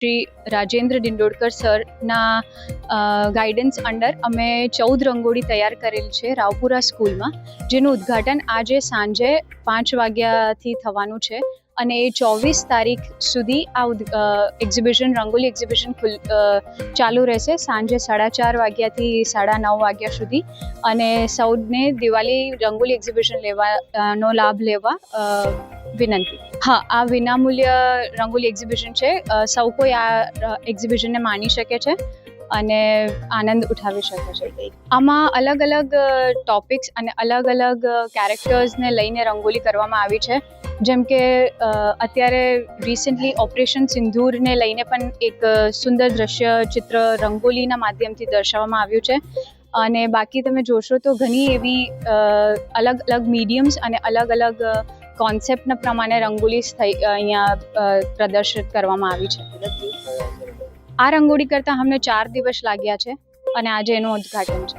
Shri Rajendra ડિંડોડકર સરના guidance under અમે 14 રંગોળી તૈયાર કરેલ છે રાવપુરા સ્કૂલમાં, જેનું ઉદ્ઘાટન આજે સાંજે 5 વાગ્યાથી થવાનું છે અને એ 24 તારીખ સુધી આ એક્ઝિબિશન રંગોલી એક્ઝિબિશન ચાલુ રહેશે સાંજે 4:30 વાગ્યાથી 9:30 વાગ્યા સુધી. અને સૌને દિવાળી રંગોલી એક્ઝિબિશન લેવાનો લાભ લેવા વિનંતી. હા, આ વિનામૂલ્ય રંગોલી એક્ઝિબિશન છે. સૌ કોઈ આ એક્ઝિબિશનને માણી શકે છે અને આનંદ ઉઠાવી શકે છે. આમાં અલગ અલગ ટોપિક્સ અને અલગ અલગ કેરેક્ટર્સને લઈને રંગોલી કરવામાં આવી છે. જેમ કે અત્યારે રિસેન્ટલી ઓપરેશન સિંદૂરને લઈને પણ એક સુંદર દ્રશ્ય ચિત્ર રંગોલીના માધ્યમથી દર્શાવવામાં આવ્યું છે. અને બાકી તમે જોશો તો ઘણી એવી અલગ અલગ મીડિયમ્સ અને અલગ અલગ કોન્સેપ્ટના પ્રમાણે રંગોલી અહીંયા પ્રદર્શિત કરવામાં આવી છે. આ રંગોળી કરતાં અમને 4 દિવસ લાગ્યા છે અને આજે એનું ઉદ્ઘાટન છે.